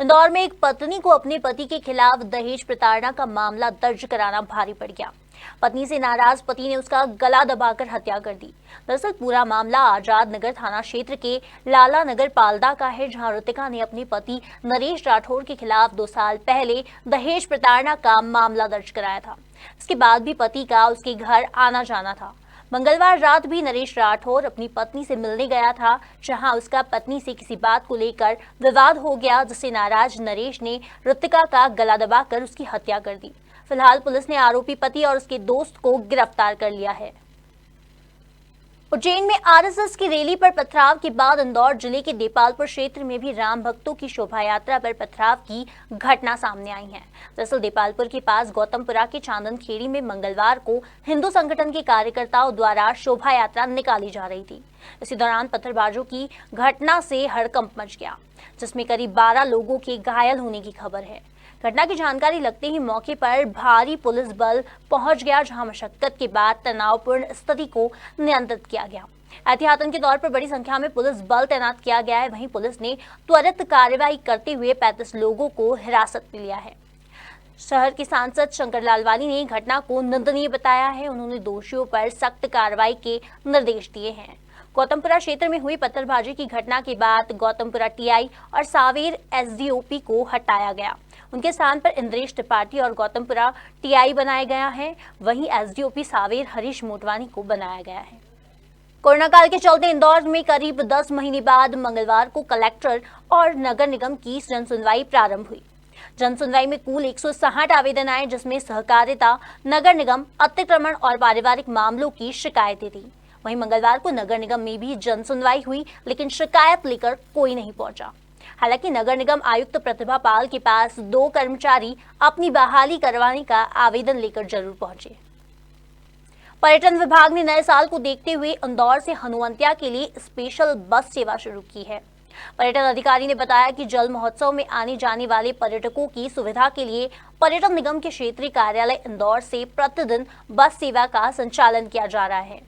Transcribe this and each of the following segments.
इंदौर में एक पत्नी को अपने पति के खिलाफ दहेज प्रताड़ना का मामला दर्ज कराना भारी पड़ गया। पत्नी से नाराज पति ने उसका गला दबाकर हत्या कर दी। दरअसल पूरा मामला आजाद नगर थाना क्षेत्र के लाला नगर पालदा का है, जहां ऋतिका ने अपने पति नरेश राठौर के खिलाफ 2 साल पहले दहेज प्रताड़ना का मामला दर्ज कराया था। इसके बाद भी पति का उसके घर आना जाना था। मंगलवार रात भी नरेश राठौर अपनी पत्नी से मिलने गया था, जहां उसका पत्नी से किसी बात को लेकर विवाद हो गया, जिससे नाराज नरेश ने ऋतिका का गला दबाकर उसकी हत्या कर दी। फिलहाल पुलिस ने आरोपी पति और उसके दोस्त को गिरफ्तार कर लिया है। उज्जैन में आरएसएस की रैली पर पथराव के बाद इंदौर जिले के देपालपुर क्षेत्र में भी राम भक्तों की शोभा यात्रा पर पथराव की घटना सामने आई है। दरअसल देपालपुर के पास गौतमपुरा के चांदन खेड़ी में मंगलवार को हिंदू संगठन के कार्यकर्ताओं द्वारा शोभा यात्रा निकाली जा रही थी। इसी दौरान पत्थरबाजों की घटना से हड़कंप मच गया, जिसमें करीब 12 लोगों के घायल होने की खबर है। घटना की जानकारी लगते ही मौके पर भारी पुलिस बल पहुंच गया, जहां मशक्कत के बाद तनावपूर्ण स्थिति को नियंत्रित किया गया। एहतियातन के तौर पर बड़ी संख्या में पुलिस बल तैनात किया गया है। वहीं पुलिस ने त्वरित कार्रवाई करते हुए 35 लोगों को हिरासत में लिया है। शहर के सांसद शंकर लालवानी ने घटना को निंदनीय बताया है। उन्होंने दोषियों पर सख्त कार्रवाई के निर्देश दिए हैं। गौतमपुरा क्षेत्र में हुई पत्थरबाजी की घटना के बाद गौतमपुरा टीआई और सावेर एसडीओपी को हटाया गया। उनके स्थान पर इंद्रेश त्रिपाठी और गौतमपुरा टीआई बनाया गया है। वहीं एसडीओपी सावेर हरीश मोटवानी को बनाया गया है। कोरोना काल के चलते इंदौर में करीब 10 महीने बाद मंगलवार को कलेक्टर और नगर निगम की जनसुनवाई प्रारंभ हुई। जनसुनवाई में कुल 160 आवेदन आए, जिसमें सहकारिता, नगर निगम, अतिक्रमण और पारिवारिक मामलों की शिकायतें थी। वहीं मंगलवार को नगर निगम में भी जनसुनवाई हुई, लेकिन शिकायत लेकर कोई नहीं पहुंचा। हालांकि नगर निगम आयुक्त प्रतिभा पाल के पास 2 कर्मचारी अपनी बहाली करवाने का आवेदन लेकर जरूर पहुंचे। पर्यटन विभाग ने नए साल को देखते हुए इंदौर से हनुवंतिया के लिए स्पेशल बस सेवा शुरू की है। पर्यटन अधिकारी ने बताया कि जल महोत्सव में आने जाने वाले पर्यटकों की सुविधा के लिए पर्यटन निगम के क्षेत्रीय कार्यालय इंदौर से प्रतिदिन बस सेवा का संचालन किया जा रहा है।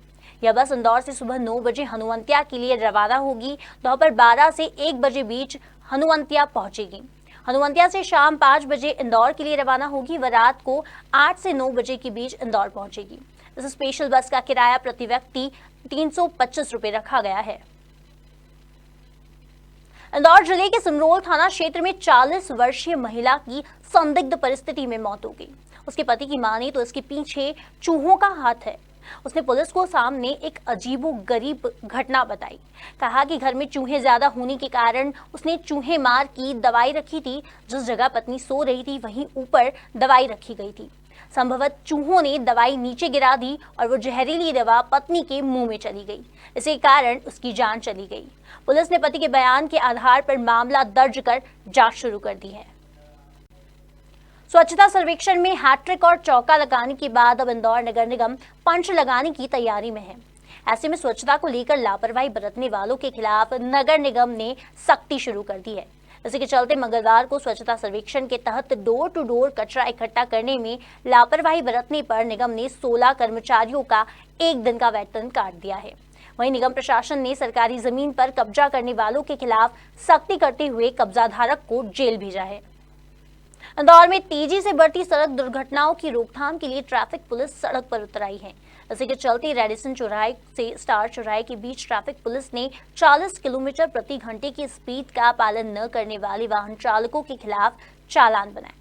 यह बस इंदौर से सुबह 9 बजे हनुवंतिया के लिए रवाना होगी। दोपहर 12 से 1 बजे बीच हनुवंतिया पहुंचेगी। हनुवंतिया से शाम 5 बजे इंदौर के लिए रवाना होगी व रात को 8 से 9 बजे के बीच इंदौर पहुंचेगी। इस स्पेशल बस का किराया प्रति व्यक्ति 325 रुपए रखा गया है। इंदौर जिले के सिमरोल थाना क्षेत्र में 40 वर्षीय महिला की संदिग्ध परिस्थिति में मौत हो गई। उसके पति की माने तो इसके पीछे चूहों का हाथ है। उसने पुलिस को सामने एक अजीबोगरीब घटना बताई। कहा कि घर में चूहे ज्यादा होने के कारण उसने चूहे मार की दवाई रखी थी। जिस जगह पत्नी सो रही थी वहीं ऊपर दवाई रखी गई थी। संभवतः चूहों ने दवाई नीचे गिरा दी और वो जहरीली दवा पत्नी के मुंह में चली गई। इसी कारण उसकी जान चली गई। पुलिस ने पति के बयान के आधार पर मामला दर्ज कर जांच शुरू कर दी है। स्वच्छता सर्वेक्षण में हैट्रिक और चौका लगाने के बाद अब इंदौर नगर निगम पंच लगाने की तैयारी में है। ऐसे में स्वच्छता को लेकर लापरवाही बरतने वालों के खिलाफ नगर निगम ने सख्ती शुरू कर दी है। इसी के चलते मंगलवार को स्वच्छता सर्वेक्षण के तहत डोर टू डोर कचरा इकट्ठा करने में लापरवाही बरतने पर निगम ने 16 कर्मचारियों का 1 दिन का वेतन काट दिया है। वहीं निगम प्रशासन ने सरकारी जमीन पर कब्जा करने वालों के खिलाफ सख्ती करते हुए कब्जाधारक को जेल भेजा है। इंदौर में तेजी से बढ़ती सड़क दुर्घटनाओं की रोकथाम के लिए ट्रैफिक पुलिस सड़क पर उतर आई है। इसी के चलते रेडिसन चौराहे से स्टार चौराहे के बीच ट्रैफिक पुलिस ने 40 किलोमीटर प्रति घंटे की स्पीड का पालन न करने वाले वाहन चालकों के खिलाफ चालान बनाए।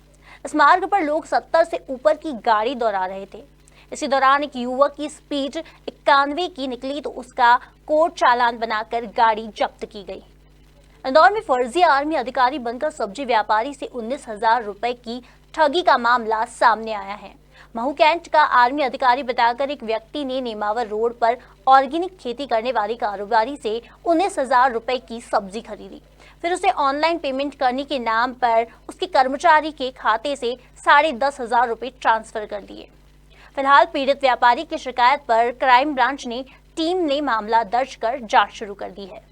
इस मार्ग पर लोग 70 से ऊपर की गाड़ी दौड़ा रहे थे। इसी दौरान एक युवक की स्पीड 91 की निकली तो उसका कोर्ट चालान बनाकर गाड़ी जब्त की गई। इंदौर में फर्जी आर्मी अधिकारी बनकर सब्जी व्यापारी से 19,000 रुपए की ठगी का मामला सामने आया है। महू कैंट का आर्मी अधिकारी बताकर एक व्यक्ति ने नेमावर रोड पर ऑर्गेनिक खेती करने वाले कारोबारी से 19,000 रुपए की सब्जी खरीदी। फिर उसे ऑनलाइन पेमेंट करने के नाम पर उसके कर्मचारी के खाते से 10,500 रुपए ट्रांसफर कर दिए। फिलहाल पीड़ित व्यापारी की शिकायत पर क्राइम ब्रांच ने टीम ने मामला दर्ज कर जांच शुरू कर दी है।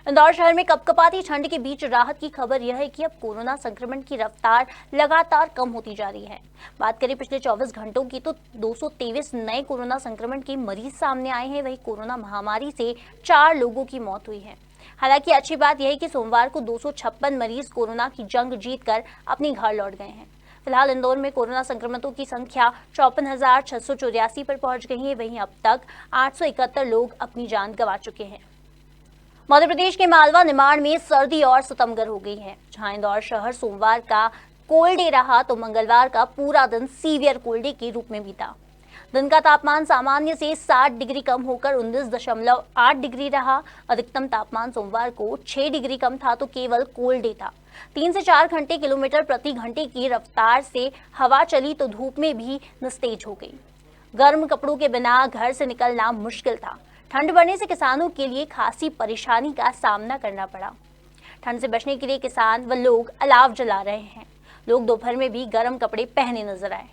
इंदौर शहर में कपकपाती ठंड के बीच राहत की खबर यह है कि अब कोरोना संक्रमण की रफ्तार लगातार कम होती जा रही है। बात करें पिछले 24 घंटों की तो 223 नए कोरोना संक्रमण के मरीज सामने आए हैं। वहीं कोरोना महामारी से 4 लोगों की मौत हुई है। हालांकि अच्छी बात यह है कि सोमवार को 256 मरीज कोरोना की जंग जीतकर अपने घर लौट गए हैं। फिलहाल इंदौर में कोरोना संक्रमितों की संख्या 54,684 पर पहुंच गई है। वहीं अब तक 871 लोग अपनी जान गंवा चुके हैं। मध्य प्रदेश के मालवा निमाड़ में सर्दी और सितमगर हो गई है। जहां इंदौर शहर सोमवार का कोल्ड डे रहा तो मंगलवार का पूरा दिन सीवियर कोल्ड डे के रूप में बीता। दिन का तापमान सामान्य से 60 डिग्री कम होकर 19.8 डिग्री रहा। अधिकतम तापमान सोमवार को 6 डिग्री कम था तो केवल कोल्ड डे था। 3 से 4 घंटे किलोमीटर प्रति घंटे की रफ्तार से हवा चली तो धूप में भी निस्तेज हो गई। गर्म कपड़ों के बिना घर से निकलना मुश्किल था। ठंड बढ़ने से किसानों के लिए खासी परेशानी का सामना करना पड़ा। ठंड से बचने के लिए किसान व लोग अलाव जला रहे हैं। लोग दोपहर में भी गर्म कपड़े पहने नजर आए।